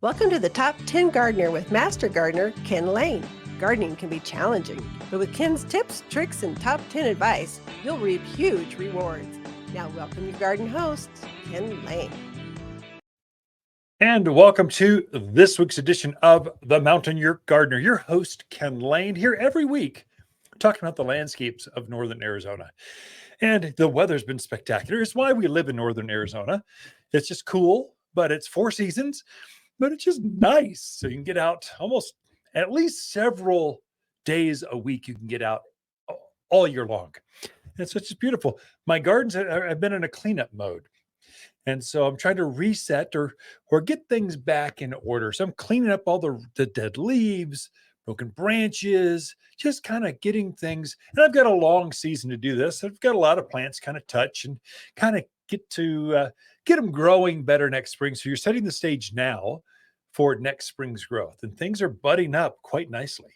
Welcome to the Top 10 Gardener with Master Gardener Ken Lain. Gardening can be challenging, but with Ken's tips, tricks, and top 10 advice, you'll reap huge rewards. Now, welcome your garden host, Ken Lain. And welcome to this week's edition of The Mountain York Gardener. Your host, Ken Lain, here every week talking about the landscapes of northern Arizona. And the weather's been spectacular. It's why we live in northern Arizona. It's just cool, but it's 4 seasons, but it's just nice. So you can get out almost at least several days a week. You can get out all year long. And so it's just beautiful. My gardens have been in a cleanup mode. And so I'm trying to reset or get things back in order. So I'm cleaning up all the dead leaves, broken branches, just kind of getting things. And I've got a long season to do this. I've got a lot of plants kind of touch and kind of get them growing better next spring. So you're setting the stage now for next spring's growth. And things are budding up quite nicely.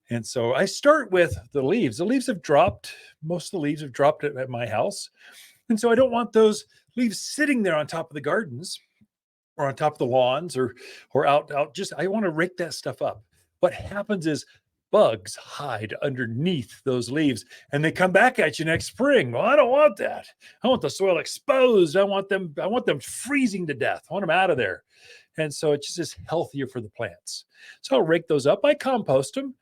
And so I start with the leaves. The leaves have dropped. Most of the leaves have dropped at my house. And so I don't want those leaves sitting there on top of the gardens or on top of the lawns or out just, I want to rake that stuff up. What happens is bugs hide underneath those leaves and they come back at you next spring. Well, I don't want that. I want the soil exposed. I want them freezing to death. I want them out of there. And so it just is healthier for the plants. So I'll rake those up. I compost them.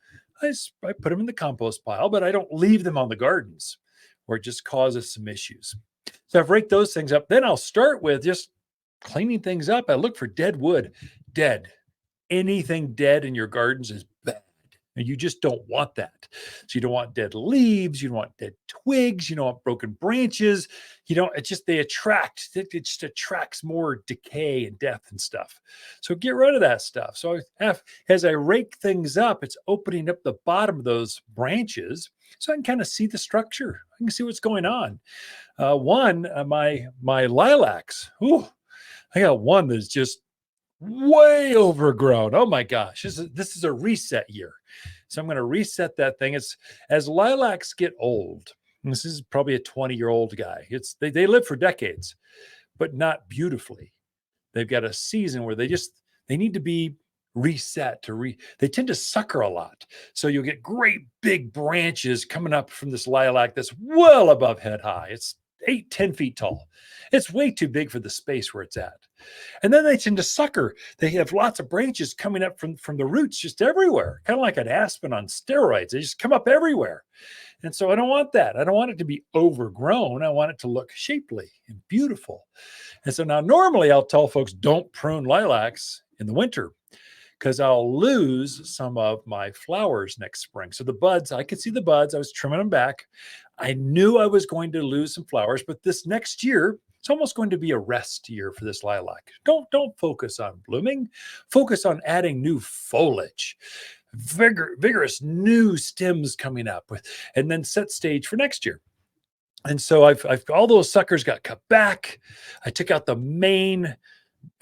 I put them in the compost pile, but I don't leave them on the gardens where it just causes some issues. So I've raked those things up. Then I'll start with just cleaning things up. I look for dead wood. Dead. Anything dead in your gardens is bad. And you just don't want that. So you don't want dead leaves. You don't want dead twigs. You don't want broken branches. It just attracts more decay and death and stuff. So get rid of that stuff. So as I rake things up, it's opening up the bottom of those branches so I can kind of see the structure. I can see what's going on. My lilacs. Ooh, I got one that's just way overgrown. Oh my gosh, this is a reset year. So I'm going to reset that thing. It's as lilacs get old. This is probably a 20-year-old guy. They live for decades, but not beautifully. They've got a season where they need to be reset they tend to sucker a lot. So you'll get great big branches coming up from this lilac that's well above head high. It's 8-10 feet tall. It's way too big for the space where it's at. And then they tend to sucker. They have lots of branches coming up from the roots just everywhere, kind of like an aspen on steroids. They just come up everywhere. And so I don't want that. I don't want it to be overgrown. I want it to look shapely and beautiful. And so now normally I'll tell folks don't prune lilacs in the winter because I'll lose some of my flowers next spring. So the buds, I could see the buds. I was trimming them back. I knew I was going to lose some flowers, but this next year, it's almost going to be a rest year for this lilac. Don't focus on blooming. Focus on adding new foliage, vigorous new stems coming up, and then set stage for next year. And so I've all those suckers got cut back. I took out the main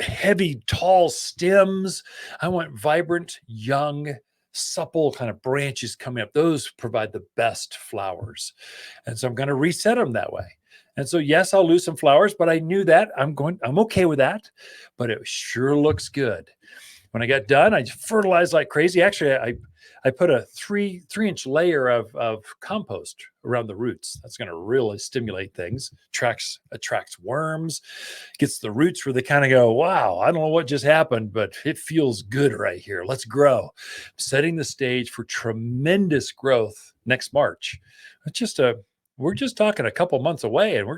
heavy, tall stems. I want vibrant, young, supple kind of branches coming up. Those provide the best flowers. And so I'm going to reset them that way. And so, yes, I'll lose some flowers, but I knew that I'm okay with that, but it sure looks good. When I got done, I fertilized like crazy. Actually, I put a 3-inch layer of compost around the roots. That's going to really stimulate things, attracts worms, gets the roots where they kind of go, wow, I don't know what just happened, but it feels good right here. Let's grow. Setting the stage for tremendous growth next March. We're just talking a couple months away and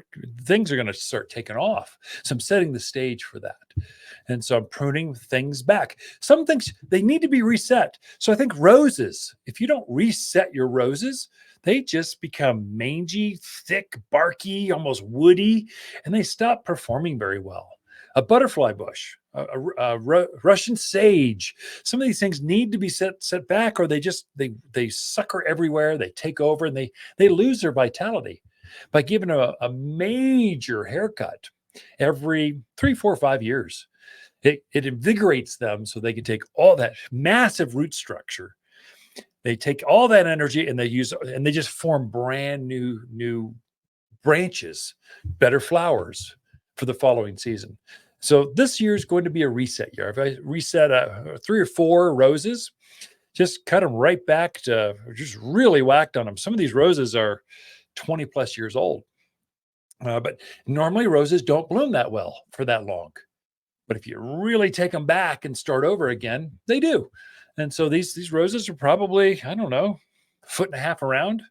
things are going to start taking off. So I'm setting the stage for that. And so I'm pruning things back. Some things, they need to be reset. So I think roses, if you don't reset your roses, they just become mangy, thick, barky, almost woody, and they stop performing very well. A butterfly bush, a Russian sage. Some of these things need to be set back, or they sucker everywhere. They take over, and they lose their vitality by giving a major haircut every 3, 4, 5 years. It invigorates them so they can take all that massive root structure. They take all that energy and they just form brand new branches, better flowers for the following season. So this year is going to be a reset year. If I reset 3 or 4 roses, just cut them right back to just really whacked on them. Some of these roses are 20 plus years old. But normally roses don't bloom that well for that long. But if you really take them back and start over again, they do. And so these roses are probably, I don't know, a foot and a half around.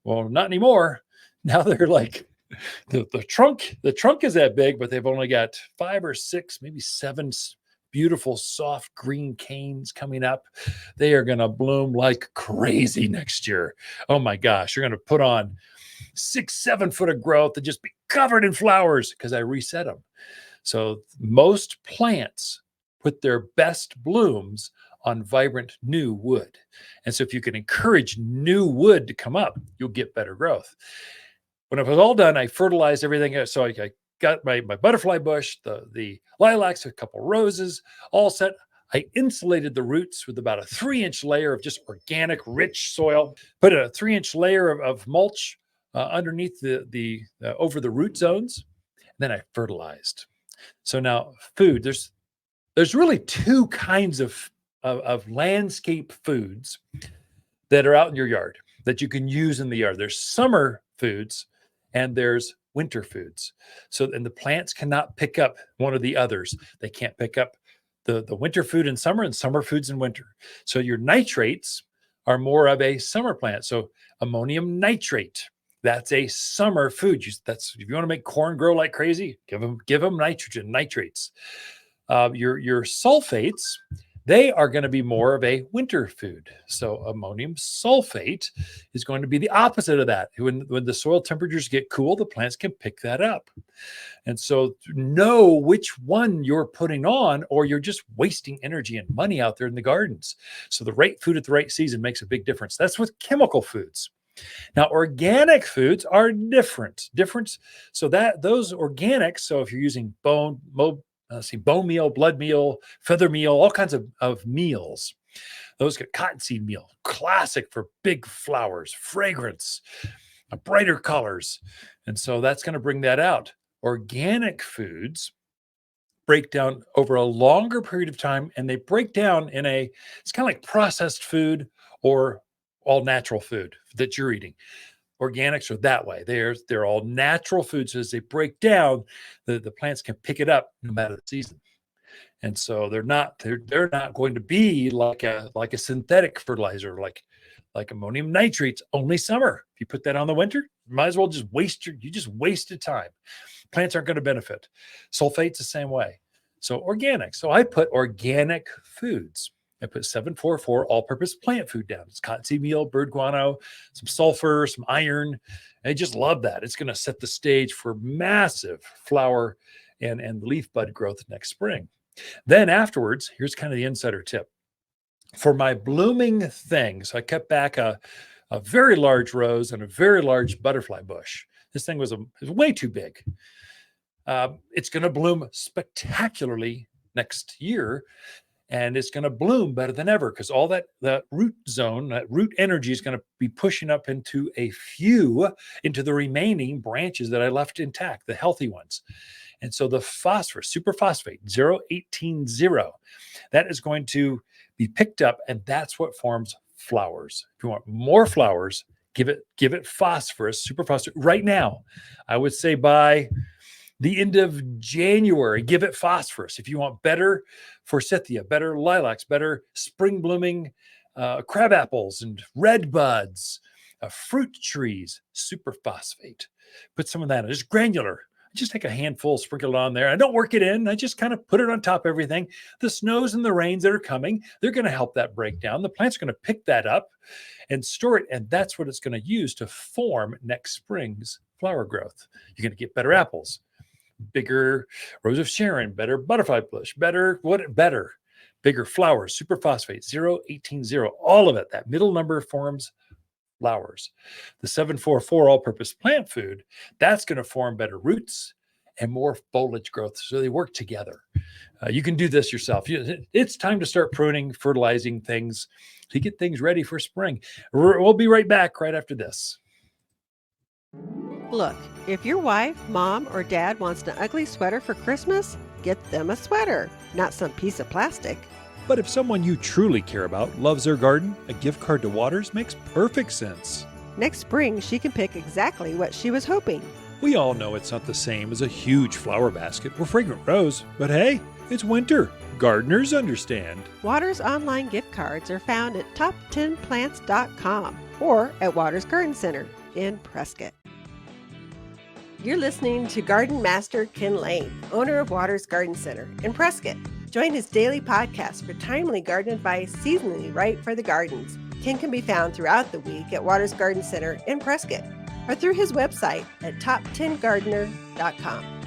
Well, not anymore. Now they're like the trunk is that big, but they've only got 5 or 6, maybe 7 beautiful soft green canes coming up. They are going to bloom like crazy next year. Oh my gosh, you're going to put on 6-7 foot of growth and just be covered in flowers because I reset them. So most plants put their best blooms on vibrant new wood. And so if you can encourage new wood to come up, you'll get better growth. When it was all done, I fertilized everything. So I got my butterfly bush, the lilacs, a couple roses, all set. I insulated the roots with about a 3-inch layer of just organic, rich soil. Put a 3-inch layer of mulch underneath the over the root zones. And then I fertilized. So now food, there's really 2 kinds of landscape foods that are out in your yard that you can use in the yard. There's summer foods and there's winter foods. So, and the plants cannot pick up one or the others. They can't pick up the winter food in summer and summer foods in winter. So your nitrates are more of a summer plant. So ammonium nitrate, that's a summer food. That's if you want to make corn grow like crazy, give them nitrogen, nitrates. Your sulfates, they are going to be more of a winter food. So ammonium sulfate is going to be the opposite of that. When the soil temperatures get cool, the plants can pick that up. And so know which one you're putting on, or you're just wasting energy and money out there in the gardens. So the right food at the right season makes a big difference. That's with chemical foods. Now, organic foods are different. So those organics, so if you're using bone meal, blood meal, feather meal, all kinds of meals. Those get cottonseed meal, classic for big flowers, fragrance, brighter colors. And so that's going to bring that out. Organic foods break down over a longer period of time, and they break down it's kind of like processed food or all natural food that you're eating. Organics are that way. They're all natural foods. As they break down, the plants can pick it up no matter the season. And so they're not going to be like a synthetic fertilizer, like ammonium nitrates only summer. If you put that on the winter, you might as well just wasted time. Plants aren't going to benefit. Sulfate's the same way. So organic. So I put organic foods. I put 744 all-purpose plant food down. It's cottonseed meal, bird guano, some sulfur, some iron. I just love that. It's going to set the stage for massive flower and leaf bud growth next spring. Then afterwards, here's kind of the insider tip. For my blooming things, I kept back a very large rose and a very large butterfly bush. This thing was way too big. It's going to bloom spectacularly next year. And it's going to bloom better than ever because all that root zone, that root energy is going to be pushing up into the remaining branches that I left intact, the healthy ones. And so the phosphorus, superphosphate, 0,18,0, that is going to be picked up, and that's what forms flowers. If you want more flowers, give it phosphorus, superphosphate right now. I would say by the end of January, give it phosphorus. If you want better forsythia, better lilacs, better spring blooming crab apples and red buds, fruit trees, superphosphate. Put some of that in. It's granular. Just take a handful, sprinkle it on there. I don't work it in. I just kind of put it on top of everything. The snows and the rains that are coming, they're going to help that break down. The plant's going to pick that up and store it, and that's what it's going to use to form next spring's flower growth. You're going to get better apples, bigger rose of Sharon, better butterfly bush, bigger flowers, superphosphate, 0,18,0, all of it. That middle number forms flowers. The 744 all-purpose plant food, that's going to form better roots and more foliage growth. So they work together. You can do this yourself. It's time to start pruning, fertilizing things to get things ready for spring. We'll be right back right after this. Look, if your wife, mom, or dad wants an ugly sweater for Christmas, Get them a sweater, not some piece of plastic. But if someone you truly care about loves their garden, a gift card to Waters makes perfect sense. Next spring, she can pick exactly what she was hoping. We all know it's not the same as a huge flower basket or fragrant rose, but hey, it's winter. Gardeners understand. Waters online gift cards are found at top10plants.com or at Waters Garden Center in Prescott. You're listening to Garden Master Ken Lain, owner of Waters Garden Center in Prescott. Join his daily podcast for timely garden advice seasonally right for the gardens. Ken can be found throughout the week at Waters Garden Center in Prescott or through his website at top10gardener.com.